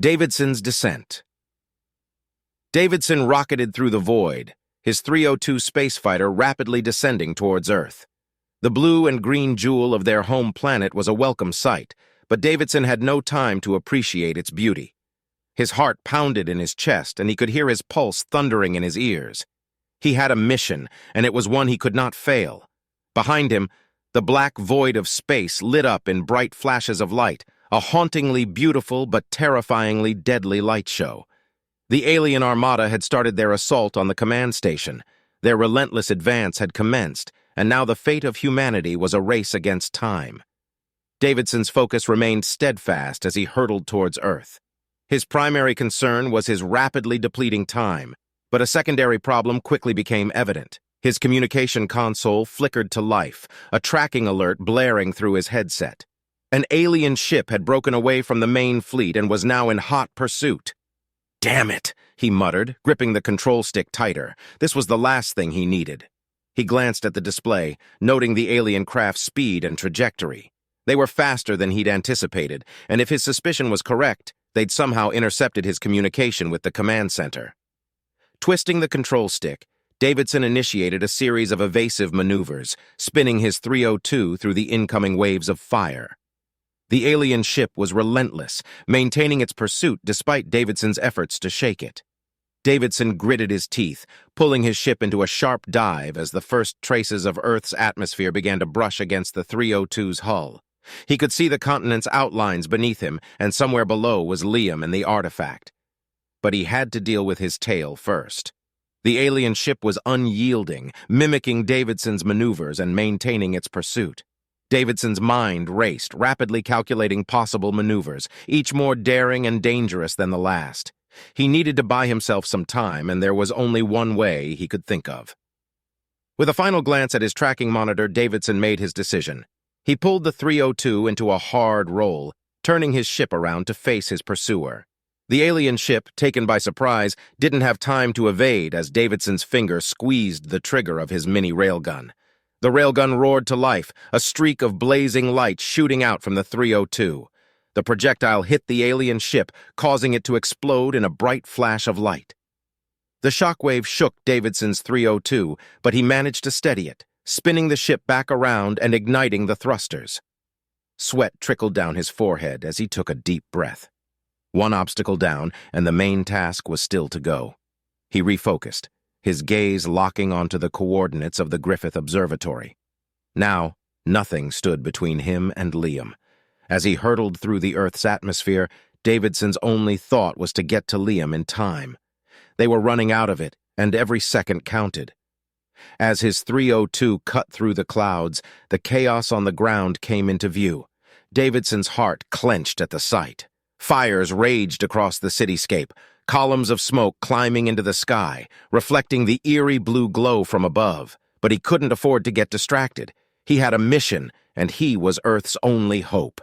Davidson's descent. Davidson rocketed through the void, his 302 spacefighter rapidly descending towards Earth. The blue and green jewel of their home planet was a welcome sight, but Davidson had no time to appreciate its beauty. His heart pounded in his chest, and he could hear his pulse thundering in his ears. He had a mission, and it was one he could not fail. Behind him, the black void of space lit up in bright flashes of light, a hauntingly beautiful but terrifyingly deadly light show. The alien armada had started their assault on the command station. Their relentless advance had commenced, and now the fate of humanity was a race against time. Davidson's focus remained steadfast as he hurtled towards Earth. His primary concern was his rapidly depleting time, but a secondary problem quickly became evident. His communication console flickered to life, a tracking alert blaring through his headset. An alien ship had broken away from the main fleet and was now in hot pursuit. "Damn it," he muttered, gripping the control stick tighter. This was the last thing he needed. He glanced at the display, noting the alien craft's speed and trajectory. They were faster than he'd anticipated, and if his suspicion was correct, they'd somehow intercepted his communication with the command center. Twisting the control stick, Davidson initiated a series of evasive maneuvers, spinning his 302 through the incoming waves of fire. The alien ship was relentless, maintaining its pursuit despite Davidson's efforts to shake it. Davidson gritted his teeth, pulling his ship into a sharp dive as the first traces of Earth's atmosphere began to brush against the 302's hull. He could see the continent's outlines beneath him, and somewhere below was Liam and the artifact. But he had to deal with his tail first. The alien ship was unyielding, mimicking Davidson's maneuvers and maintaining its pursuit. Davidson's mind raced, rapidly calculating possible maneuvers, each more daring and dangerous than the last. He needed to buy himself some time, and there was only one way he could think of. With a final glance at his tracking monitor, Davidson made his decision. He pulled the 302 into a hard roll, turning his ship around to face his pursuer. The alien ship, taken by surprise, didn't have time to evade as Davidson's finger squeezed the trigger of his mini railgun. The railgun roared to life, a streak of blazing light shooting out from the 302. The projectile hit the alien ship, causing it to explode in a bright flash of light. The shockwave shook Davidson's 302, but he managed to steady it, spinning the ship back around and igniting the thrusters. Sweat trickled down his forehead as he took a deep breath. One obstacle down, and the main task was still to go. He refocused, his gaze locking onto the coordinates of the Griffith Observatory. Now, nothing stood between him and Liam. As he hurtled through the Earth's atmosphere, Davidson's only thought was to get to Liam in time. They were running out of it, and every second counted. As his 302 cut through the clouds, the chaos on the ground came into view. Davidson's heart clenched at the sight. Fires raged across the cityscape, columns of smoke climbing into the sky, reflecting the eerie blue glow from above. But he couldn't afford to get distracted. He had a mission, and he was Earth's only hope.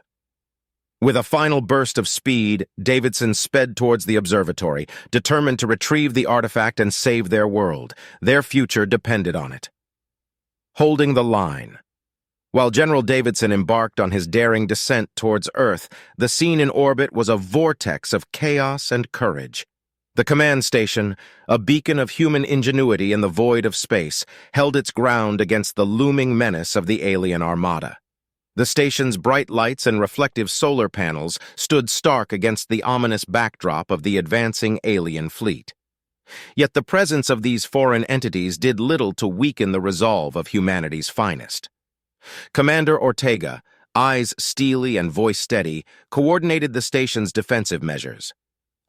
With a final burst of speed, Davidson sped towards the observatory, determined to retrieve the artifact and save their world. Their future depended on it. Holding the line. While General Davidson embarked on his daring descent towards Earth, the scene in orbit was a vortex of chaos and courage. The command station, a beacon of human ingenuity in the void of space, held its ground against the looming menace of the alien armada. The station's bright lights and reflective solar panels stood stark against the ominous backdrop of the advancing alien fleet. Yet the presence of these foreign entities did little to weaken the resolve of humanity's finest. Commander Ortega, eyes steely and voice steady, coordinated the station's defensive measures.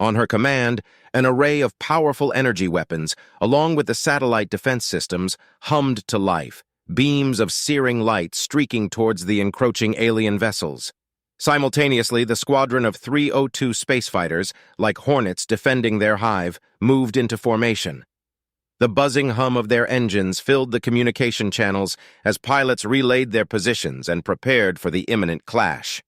On her command, an array of powerful energy weapons, along with the satellite defense systems, hummed to life, beams of searing light streaking towards the encroaching alien vessels. Simultaneously, the squadron of 302 spacefighters, like hornets defending their hive, moved into formation. The buzzing hum of their engines filled the communication channels as pilots relayed their positions and prepared for the imminent clash.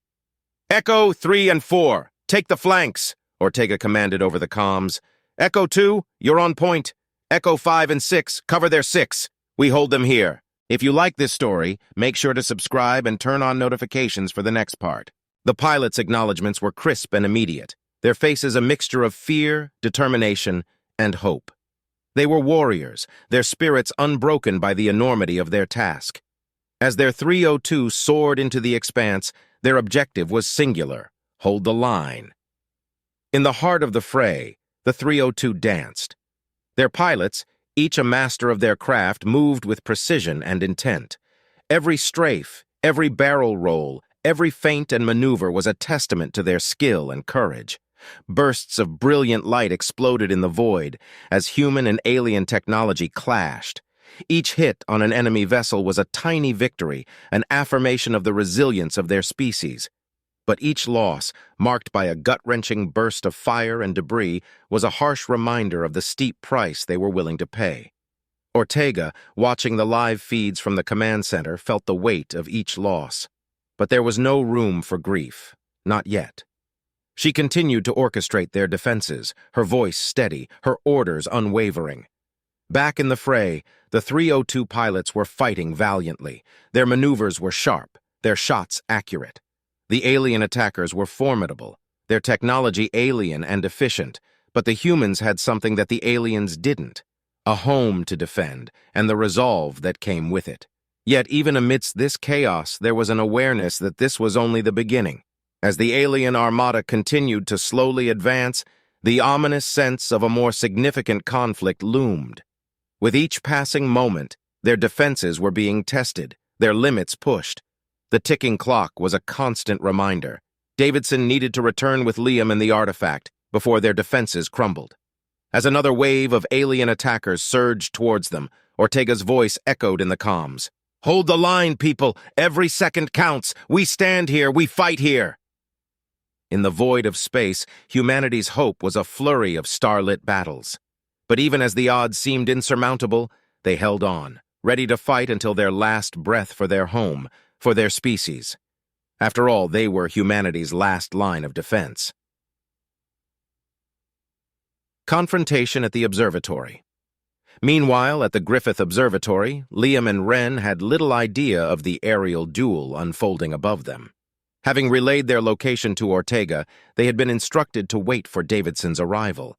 "Echo 3 and 4, take the flanks," Ortega commanded over the comms. "Echo 2, you're on point. Echo 5 and 6, cover their 6. We hold them here." If you like this story, make sure to subscribe and turn on notifications for the next part. The pilot's acknowledgments were crisp and immediate. their faces a mixture of fear, determination, and hope. They were warriors, their spirits unbroken by the enormity of their task. As their 302 soared into the expanse, their objective was singular: hold the line. In the heart of the fray, the 302 danced. Their pilots, each a master of their craft, moved with precision and intent. Every strafe, every barrel roll, every feint and maneuver was a testament to their skill and courage. Bursts of brilliant light exploded in the void as human and alien technology clashed. Each hit on an enemy vessel was a tiny victory, an affirmation of the resilience of their species. But each loss, marked by a gut-wrenching burst of fire and debris, was a harsh reminder of the steep price they were willing to pay. Ortega, watching the live feeds from the command center, felt the weight of each loss. But there was no room for grief, not yet. She continued to orchestrate their defenses, her voice steady, her orders unwavering. Back in the fray, the 302 pilots were fighting valiantly. Their maneuvers were sharp, their shots accurate. The alien attackers were formidable, their technology alien and efficient, but the humans had something that the aliens didn't: a home to defend, and the resolve that came with it. Yet even amidst this chaos, there was an awareness that this was only the beginning. As the alien armada continued to slowly advance, the ominous sense of a more significant conflict loomed. With each passing moment, their defenses were being tested, their limits pushed. The ticking clock was a constant reminder. Davidson needed to return with Liam and the artifact before their defenses crumbled. As another wave of alien attackers surged towards them, Ortega's voice echoed in the comms. "Hold the line, people! Every second counts! We stand here! We fight here!" In the void of space, humanity's hope was a flurry of starlit battles. But even as the odds seemed insurmountable, they held on, ready to fight until their last breath for their home, for their species. After all, they were humanity's last line of defense. Confrontation at the observatory. Meanwhile, at the Griffith Observatory, Liam and Wren had little idea of the aerial duel unfolding above them. Having relayed their location to Ortega, they had been instructed to wait for Davidson's arrival.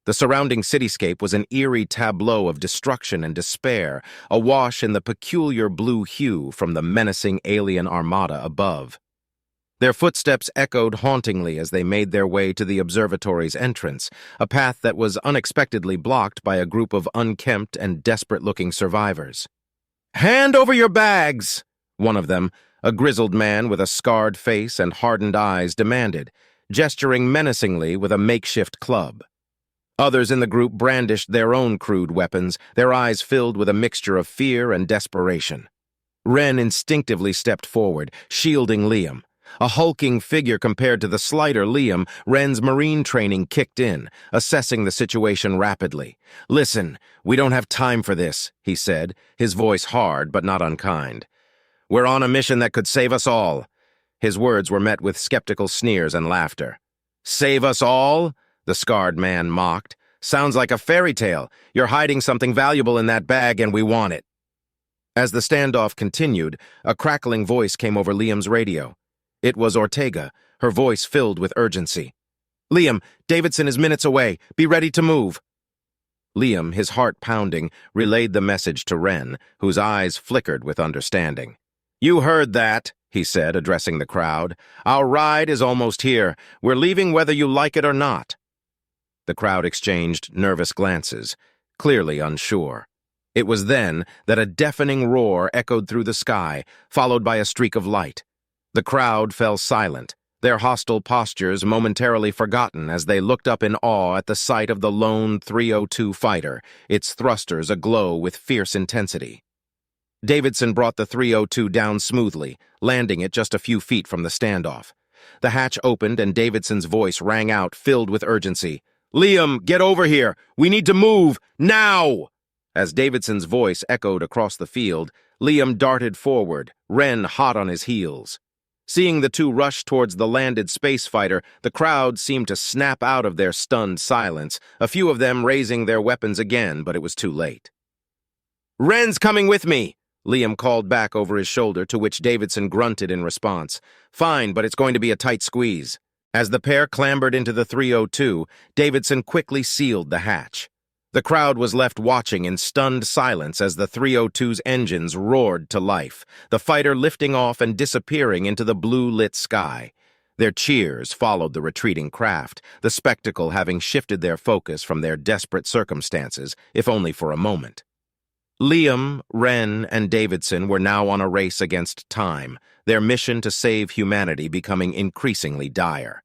The surrounding cityscape was an eerie tableau of destruction and despair, awash in the peculiar blue hue from the menacing alien armada above. Their footsteps echoed hauntingly as they made their way to the observatory's entrance, a path that was unexpectedly blocked by a group of unkempt and desperate-looking survivors. "Hand over your bags!" one of them, a grizzled man with a scarred face and hardened eyes, demanded, gesturing menacingly with a makeshift club. Others in the group brandished their own crude weapons, their eyes filled with a mixture of fear and desperation. Wren instinctively stepped forward, shielding Liam. A hulking figure compared to the slighter Liam, Wren's marine training kicked in, assessing the situation rapidly. "Listen, we don't have time for this," he said, his voice hard but not unkind. "We're on a mission that could save us all." His words were met with skeptical sneers and laughter. "Save us all?" the scarred man mocked. "Sounds like a fairy tale. You're hiding something valuable in that bag and we want it." As the standoff continued, a crackling voice came over Liam's radio. It was Ortega, her voice filled with urgency. "Liam, Davidson is minutes away. Be ready to move." Liam, his heart pounding, relayed the message to Wren, whose eyes flickered with understanding. "You heard that," he said, addressing the crowd. "Our ride is almost here. We're leaving whether you like it or not." The crowd exchanged nervous glances, clearly unsure. It was then that a deafening roar echoed through the sky, followed by a streak of light. The crowd fell silent, their hostile postures momentarily forgotten as they looked up in awe at the sight of the lone 302 fighter, its thrusters aglow with fierce intensity. Davidson brought the 302 down smoothly, landing it just a few feet from the standoff. The hatch opened and Davidson's voice rang out, filled with urgency. "Liam, get over here! We need to move! Now!" As Davidson's voice echoed across the field, Liam darted forward, Wren hot on his heels. Seeing the two rush towards the landed space fighter, the crowd seemed to snap out of their stunned silence, a few of them raising their weapons again, but it was too late. "Wren's coming with me!" Liam called back over his shoulder, to which Davidson grunted in response. "Fine, but it's going to be a tight squeeze." As the pair clambered into the 302, Davidson quickly sealed the hatch. The crowd was left watching in stunned silence as the 302's engines roared to life, the fighter lifting off and disappearing into the blue-lit sky. Their cheers followed the retreating craft, the spectacle having shifted their focus from their desperate circumstances, if only for a moment. Liam, Wren, and Davidson were now on a race against time, their mission to save humanity becoming increasingly dire.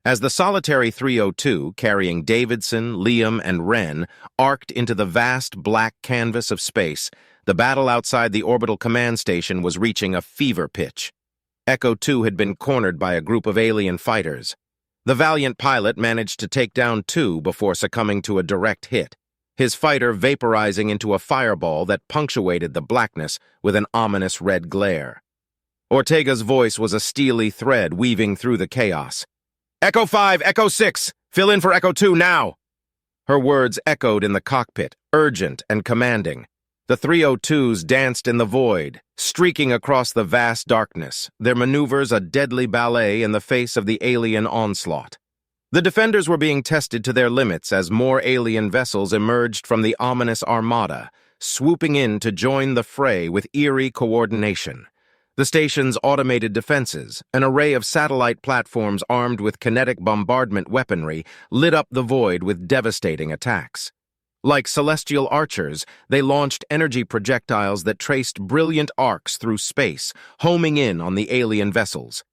As the solitary 302, carrying Davidson, Liam, and Wren, arced into the vast black canvas of space, the battle outside the orbital command station was reaching a fever pitch. Echo 2 had been cornered by a group of alien fighters. The valiant pilot managed to take down 2 before succumbing to a direct hit, his fighter vaporizing into a fireball that punctuated the blackness with an ominous red glare. Ortega's voice was a steely thread weaving through the chaos. "Echo 5, Echo 6, fill in for Echo 2 now!" Her words echoed in the cockpit, urgent and commanding. The 302s danced in the void, streaking across the vast darkness, their maneuvers a deadly ballet in the face of the alien onslaught. The defenders were being tested to their limits as more alien vessels emerged from the ominous armada, swooping in to join the fray with eerie coordination. The station's automated defenses, an array of satellite platforms armed with kinetic bombardment weaponry, lit up the void with devastating attacks. Like celestial archers, they launched energy projectiles that traced brilliant arcs through space, homing in on the alien vessels.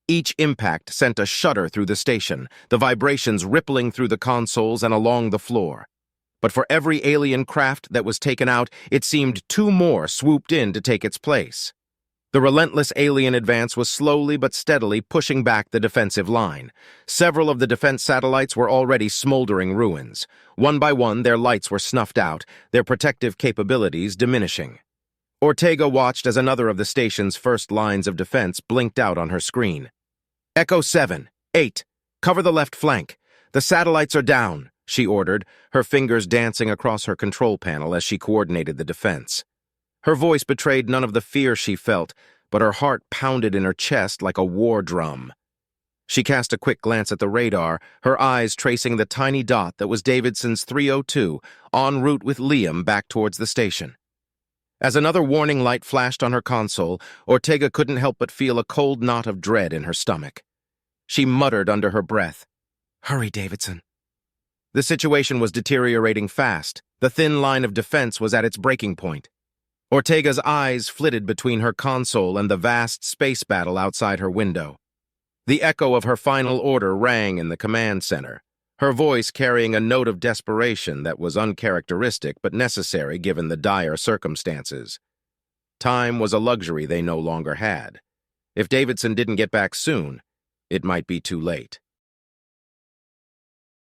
Each impact sent a shudder through the station, the vibrations rippling through the consoles and along the floor. But for every alien craft that was taken out, it seemed 2 more swooped in to take its place. The relentless alien advance was slowly but steadily pushing back the defensive line. Several of the defense satellites were already smoldering ruins. One by one, their lights were snuffed out, their protective capabilities diminishing. Ortega watched as another of the station's first lines of defense blinked out on her screen. "Echo 7, 8, cover the left flank. The satellites are down," she ordered, her fingers dancing across her control panel as she coordinated the defense. Her voice betrayed none of the fear she felt, but her heart pounded in her chest like a war drum. She cast a quick glance at the radar, her eyes tracing the tiny dot that was Davidson's 302, en route with Liam back towards the station. As another warning light flashed on her console, Ortega couldn't help but feel a cold knot of dread in her stomach. She muttered under her breath, "Hurry, Davidson." The situation was deteriorating fast. The thin line of defense was at its breaking point. Ortega's eyes flitted between her console and the vast space battle outside her window. The echo of her final order rang in the command center, her voice carrying a note of desperation that was uncharacteristic but necessary given the dire circumstances. Time was a luxury they no longer had. If Davidson didn't get back soon, it might be too late.